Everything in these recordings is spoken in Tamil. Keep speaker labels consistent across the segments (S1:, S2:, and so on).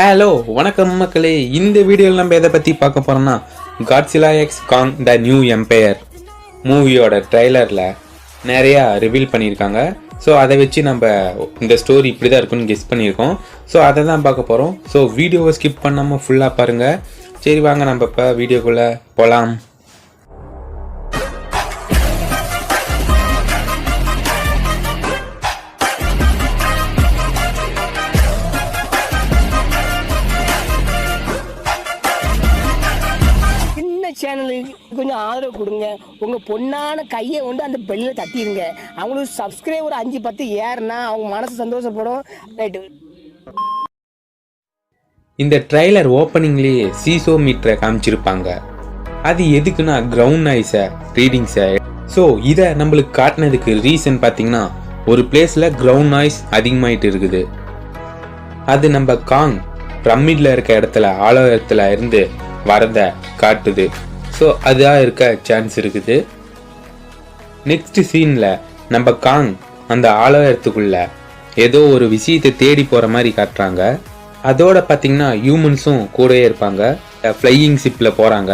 S1: ஹலோ வணக்கம் மக்களே. இந்த வீடியோவில் நம்ம எதை பற்றி பார்க்க போகிறோம்னா Godzilla x Kong the new empire மூவியோட ட்ரைலரில் நிறையா ரிவீல் பண்ணியிருக்காங்க. ஸோ அதை வச்சு நம்ம இந்த ஸ்டோரி இப்படி தான் இருக்குன்னு கெஸ் பண்ணியிருக்கோம். ஸோ அதை தான் பார்க்க போகிறோம். ஸோ வீடியோவை ஸ்கிப் பண்ணாமல் ஃபுல்லாக பாருங்கள். சரி வாங்க நம்ம இப்போ வீடியோக்குள்ளே போகலாம்.
S2: சேனலுக்கு கொஞ்சம் ஆதரவு கொடுங்க. உங்கள் பொண்ணான கையை கொண்டு அந்த பெல்லில் தட்டிடுங்க. அவங்களுக்கு சப்ஸ்கிரைபர் 5-10 ஏறுனா அவங்க மனசு சந்தோஷப்படும். ரைட்டு.
S1: இந்த ட்ரைலர் ஓப்பனிங்லேயே சீசோ மீட்டரை காமிச்சிருப்பாங்க. அது எதுக்குன்னா கிரவுண்ட் நாய்ஸை ரீடிங்ஸை. ஸோ இதை நம்மளுக்கு காட்டினதுக்கு ரீசன் பார்த்தீங்கன்னா ஒரு பிளேஸில் கிரவுண்ட் நாய்ஸ் அதிகமாயிட்டு இருக்குது. அது நம்ம காங் பிரமிட்ல இருக்க இடத்துல ஆழத்துல இருந்து வரத காட்டுது. ஸோ அதாக இருக்க சான்ஸ் இருக்குது. நெக்ஸ்ட் சீன்ல நம்ம காங் அந்த ஆழத்துக்குள்ள ஏதோ ஒரு விஷயத்தை தேடி போற மாதிரி காட்டுறாங்க. அதோட பார்த்தீங்கன்னா ஹியூமன்ஸும் கூடவே இருப்பாங்க. ஃப்ளையிங் ஷிப்பில் போகிறாங்க.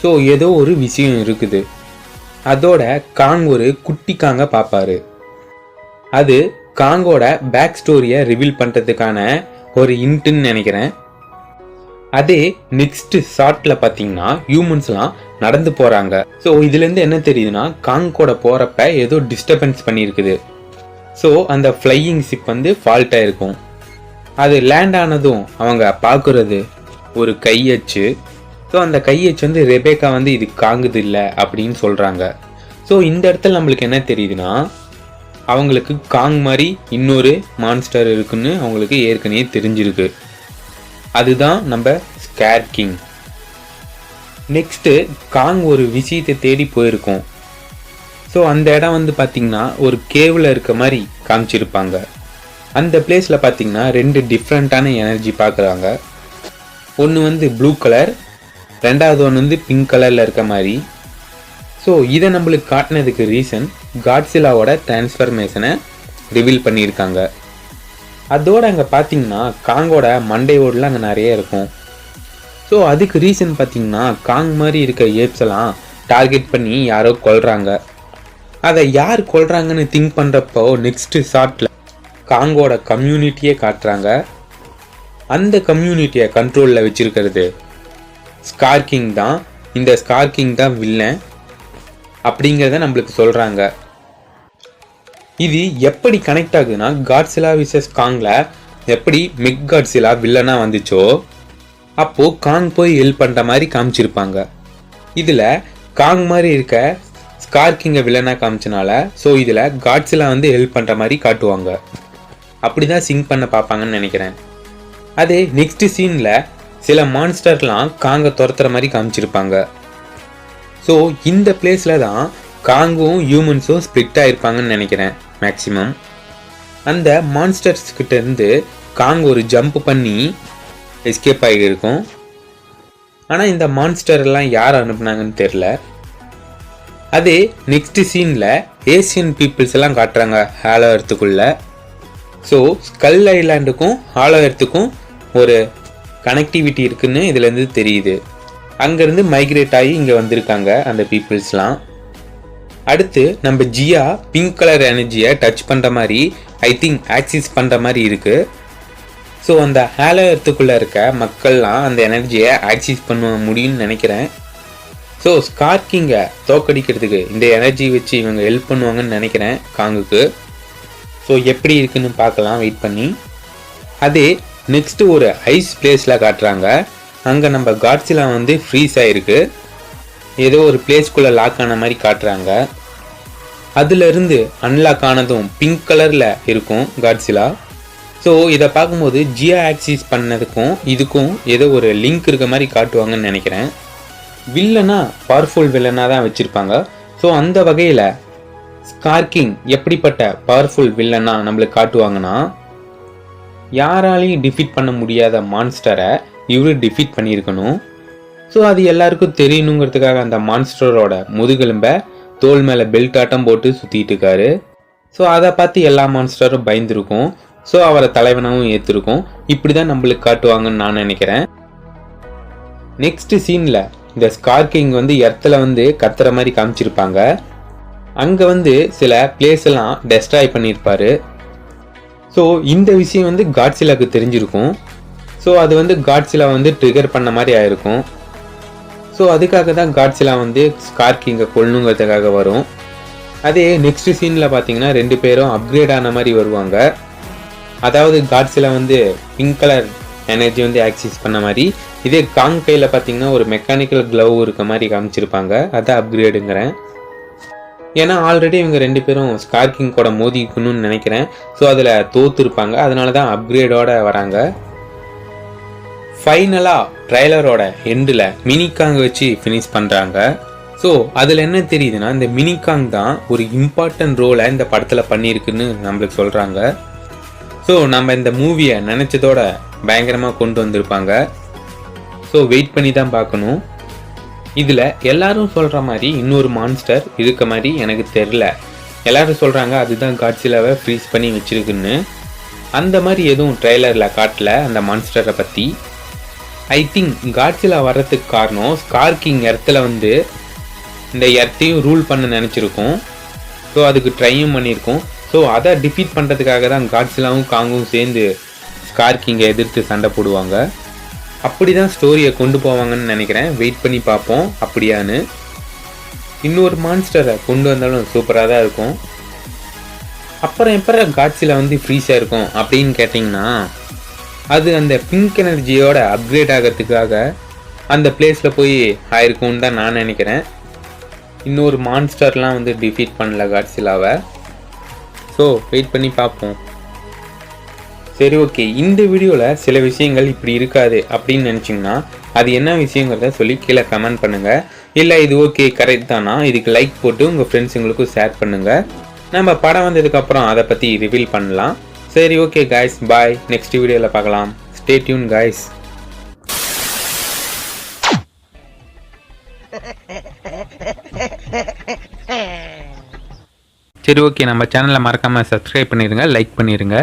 S1: ஸோ ஏதோ ஒரு விஷயம் இருக்குது. அதோட காங் ஒரு குட்டி காங்க பார்ப்பாரு. அது காங்கோட பேக் ஸ்டோரியை ரிவீல் பண்ணுறதுக்கான ஒரு இன்ட்டுன்னு நினைக்கிறேன். அதே நெக்ஸ்ட் ஷார்ட்ல பார்த்தீங்கன்னா ஹியூமன்ஸ்லாம் நடந்து போகிறாங்க. ஸோ இதுலேருந்து என்ன தெரியுதுன்னா காங் கூட போகிறப்ப ஏதோ டிஸ்டர்பன்ஸ் பண்ணியிருக்குது. ஸோ அந்த ஃப்ளையிங் ஷிப் ஃபால்ட் ஆயிருக்கும். அது லேண்ட் ஆனதும் அவங்க பார்க்குறது ஒரு கையச்சு. ஸோ அந்த கையச்சு ரெபேக்கா இது காங்குது இல்லை அப்படின்னு சொல்கிறாங்க. ஸோ இந்த இடத்துல நம்மளுக்கு என்ன தெரியுதுன்னா அவங்களுக்கு காங் மாதிரி இன்னொரு மான்ஸ்டர் இருக்குன்னு அவங்களுக்கு ஏற்கனவே தெரிஞ்சிருக்கு. அதுதான் நம்ம ஸ்கேர் கிங். நெக்ஸ்ட்டு காங் ஒரு விஷயத்தை தேடி போயிருக்கோம். ஸோ அந்த இடம் பார்த்தீங்கன்னா ஒரு கேவில் இருக்க மாதிரி காமிச்சிருப்பாங்க. அந்த பிளேஸில் பார்த்தீங்கன்னா 2 டிஃப்ரெண்ட்டான எனர்ஜி பார்க்குறாங்க. ஒன்று ப்ளூ கலர், ரெண்டாவது ஒன்று பிங்க் கலரில் இருக்க மாதிரி. ஸோ இதை நம்மளுக்கு காட்டினதுக்கு ரீசன் காட்ஸிலாவோட டிரான்ஸ்ஃபர்மேஷனை ரிவீல் பண்ணியிருக்காங்க. அதோடு அங்கே பார்த்தீங்கன்னா காங்கோட மண்டையோடலாம் அங்கே நிறைய இருக்கும். ஸோ அதுக்கு ரீசன் பார்த்தீங்கன்னா காங் மாதிரி இருக்க ஏப்ஸ் எல்லாம் டார்கெட் பண்ணி யாரோ கொல்றாங்க. அதை யார் கொல்றாங்கன்னு திங்க் பண்ணுறப்போ நெக்ஸ்ட் ஷார்ட்டில் காங்கோட கம்யூனிட்டியே காட்டுறாங்க. அந்த கம்யூனிட்டியை கண்ட்ரோலில் வச்சிருக்கிறது ஸ்கார் கிங் தான். இந்த ஸ்கார் கிங் தான் வில்லன் அப்படிங்கிறத நம்மளுக்கு சொல்கிறாங்க. இது எப்படி கனெக்ட் ஆகுதுன்னா காட்ஸிலா விசஸ் காங்ல எப்படி மெக் காட்ஸிலா வில்லனா வந்துச்சோ அப்போ காங் போய் ஹெல்ப் பண்ற மாதிரி காமிச்சிருப்பாங்க. இதுல காங் மாதிரி இருக்க ஸ்கார் கிங்கை வில்லனா காமிச்சனால ஸோ இதுல காட்ஸிலா ஹெல்ப் பண்ற மாதிரி காட்டுவாங்க. அப்படிதான் சிங்க் பண்ண பார்ப்பாங்கன்னு நினைக்கிறேன். அதே நெக்ஸ்ட் சீன்ல சில மான்ஸ்டர்லாம் காங்கை துரத்துற மாதிரி காமிச்சிருப்பாங்க. ஸோ இந்த பிளேஸ்ல தான் காங்கும் ஹியூமன்ஸும் ஸ்ப்ளிட் ஆயிருப்பாங்கன்னு நினைக்கிறேன். மேக்சிமம் அந்த மான்ஸ்டர்ஸ் கிட்ட இருந்து காங் ஒரு ஜம்ப் பண்ணி எஸ்கேப் ஆகியிருக்கும். ஆனால் இந்த மான்ஸ்டர் எல்லாம் யார் அனுப்புனாங்கன்னு தெரில. அதே நெக்ஸ்ட் சீனில் ஏசியன் பீப்புள்ஸ் எல்லாம் காட்டுறாங்க ஹாலோ எர்த்துக்குள்ள. ஸோ ஸ்கல் ஐலாண்டுக்கும் ஹாலோ எர்த்துக்கும் ஒரு கனெக்டிவிட்டி இருக்குன்னு இதுலேருந்து தெரியுது. அங்கேருந்து மைக்ரேட் ஆகி இங்கே வந்திருக்காங்க அந்த பீப்புள்ஸ்லாம். அடுத்து நம்ம ஜியா பிங்க் கலர் எனர்ஜியை டச் பண்ணுற மாதிரி ஐ திங்க் ஆக்சிஸ் பண்ணுற மாதிரி இருக்குது. ஸோ அந்த ஹாலோ எர்த்துக்குள்ளே இருக்க மக்கள்லாம் அந்த எனர்ஜியை ஆக்சிஸ் பண்ண முடியும்னு நினைக்கிறேன். ஸோ ஸ்கார் கிங்கை தோக்கடிக்கிறதுக்கு இந்த எனர்ஜி வச்சு இவங்க ஹெல்ப் பண்ணுவாங்கன்னு நினைக்கிறேன் காங்குக்கு. ஸோ எப்படி இருக்குன்னு பார்க்கலாம் வெயிட் பண்ணி. அதே நெக்ஸ்ட்டு ஒரு ஐஸ் பிளேஸில் காட்டுறாங்க. அங்கே நம்ம காட்ஸிலா ஃப்ரீஸ் ஆகிருக்கு. ஏதோ ஒரு பிளேஸ்குள்ளே லாக் ஆன மாதிரி காட்டுறாங்க. அதுலேருந்து அன்லாக் ஆனதும் பிங்க் கலரில் இருக்கும் காட்ஸிலா. ஸோ இதை பார்க்கும்போது ஜியா ஆக்சிஸ் பண்ணதுக்கும் இதுக்கும் ஏதோ ஒரு லிங்க் இருக்க மாதிரி காட்டுவாங்கன்னு நினைக்கிறேன். வில்லனா பவர்ஃபுல் வில்லனாக தான் வச்சுருப்பாங்க. ஸோ அந்த வகையில் ஸ்கார் கிங் எப்படிப்பட்ட பவர்ஃபுல் வில்லனா நம்மளுக்கு காட்டுவாங்கன்னா யாராலையும் டிஃபீட் பண்ண முடியாத மான்ஸ்டரை இவரு டிஃபீட் பண்ணியிருக்கணும். ஸோ அது எல்லாருக்கும் தெரியணுங்கிறதுக்காக அந்த மான்ஸ்டரோட முதுகெலும்பை தோல் மேலே பெல்ட் ஆட்டம் போட்டு சுற்றிட்டு இருக்காரு. ஸோ அதை பார்த்து எல்லா மான்ஸ்டரும் பயந்துருக்கும். ஸோ அவரை தலைவனாகவும் ஏற்றிருக்கோம். இப்படி தான் நம்மளுக்கு காட்டுவாங்கன்னு நான் நினைக்கிறேன். நெக்ஸ்ட் சீனில் இந்த ஸ்கார் கிங் வந்து எர்த்தில் வந்து கத்துற மாதிரி காமிச்சிருப்பாங்க. அங்கே வந்து சில பிளேஸ் எல்லாம் டெஸ்ட்ராய் பண்ணியிருப்பாரு. ஸோ இந்த விஷயம் வந்து காட்ஸிலாக்கு தெரிஞ்சிருக்கும். ஸோ அது வந்து காட்ஸிலா வந்து ட்ரிகர் பண்ண மாதிரி ஆயிருக்கும். ஸோ அதுக்காக தான் காட்ஸிலா வந்து ஸ்கார் கிங்கை கொல்லணுங்கிறதுக்காக வரும். அதே நெக்ஸ்ட் சீனில் பார்த்தீங்கன்னா 2 பேரும் அப்கிரேட் ஆன மாதிரி வருவாங்க. அதாவது காட்ஸிலா வந்து பிங்க் கலர் எனர்ஜி வந்து ஆக்சஸ் பண்ண மாதிரி, இதே காங் கையில் பார்த்தீங்கன்னா ஒரு மெக்கானிக்கல் க்ளவ் இருக்க மாதிரி காமிச்சிருப்பாங்க. அதான் அப்கிரேடுங்கிறேன். ஏன்னா ஆல்ரெடி இவங்க 2 பேரும் ஸ்கார் கிங் கூட மோதிக்கணும்னு நினைக்கிறேன். ஸோ அதில் தோத்துருப்பாங்க. அதனால தான் அப்கிரேடோட வராங்க. ஃபைனலாக ட்ரைலரோட எண்டில் மினிகாங் வச்சு ஃபினிஷ் பண்ணுறாங்க. ஸோ அதில் என்ன தெரியுதுன்னா, இந்த மினிகாங் தான் ஒரு இம்பார்ட்டன்ட் ரோலை இந்த படத்தில் பண்ணியிருக்குன்னு நம்மளுக்கு சொல்கிறாங்க. ஸோ நம்ம இந்த மூவியை நினச்சதோட பயங்கரமாக கொண்டு வந்திருப்பாங்க. ஸோ வெயிட் பண்ணி தான் பார்க்கணும். இதில் எல்லாரும் சொல்கிற மாதிரி இன்னொரு மான்ஸ்டர் இருக்க மாதிரி எனக்கு தெரில. எல்லாரும் சொல்கிறாங்க அதுதான் காட்ஸிலாவை ஃப்ரீஸ் பண்ணி வச்சிருக்குன்னு. அந்த மாதிரி எதுவும் ட்ரெய்லரில் காட்டல அந்த மான்ஸ்டரை பற்றி. ஐ திங்க் காட்ஸிலா வர்றதுக்கு காரணம் ஸ்கார் கிங் எர்த்தில் வந்து இந்த எர்த்தையும் ரூல் பண்ண நினச்சிருக்கோம். ஸோ அதுக்கு ட்ரையும் பண்ணியிருக்கோம். ஸோ அதை டிஃபீட் பண்ணுறதுக்காக தான் காட்ஸிலாவும் காங்கும் சேர்ந்து ஸ்கார் கிங்கை எதிர்த்து சண்டை போடுவாங்க. அப்படி தான் ஸ்டோரியை கொண்டு போவாங்கன்னு நினைக்கிறேன். வெயிட் பண்ணி பார்ப்போம் அப்படியான்னு. இன்னொரு மான்ஸ்டரை கொண்டு வந்தாலும் சூப்பராக தான் இருக்கும். அப்புறம் எப்போ காட்ஸிலா வந்து ஃப்ரீஸாக இருக்கும் அப்படின்னு கேட்டிங்கன்னா, அது அந்த பிங்க் எனர்ஜியோட அப்கிரேட் ஆகிறதுக்காக அந்த பிளேஸில் போய் ஆயிருக்கும்னு தான் நான் நினைக்கிறேன். இன்னொரு மான்ஸ்டர்லாம் வந்து டிஃபீட் பண்ணல காட்ஸிலாவை. ஸோ வெயிட் பண்ணி பார்ப்போம். சரி, ஓகே. இந்த வீடியோவில் சில விஷயங்கள் இப்படி இருக்காது அப்படின்னு நினச்சிங்கன்னா அது என்ன விஷயங்கிறத சொல்லி கீழே கமெண்ட் பண்ணுங்கள். இல்லை இது ஓகே கரெக்ட் தானா, இதுக்கு லைக் போட்டு உங்கள் ஃப்ரெண்ட்ஸுங்களுக்கும் ஷேர் பண்ணுங்கள். நம்ம படம் வந்ததுக்கப்புறம் அதை பற்றி ரிவீல் பண்ணலாம். சரி, ஓகே காய்ஸ், பாய். நெக்ஸ்ட் வீடியோவில் பார்க்கலாம். Stay tune guys. சரி, ஓகே. நம்ம சேனலை மறக்காமல் சப்ஸ்கிரைப் பண்ணிடுங்க, லைக் பண்ணிடுங்க.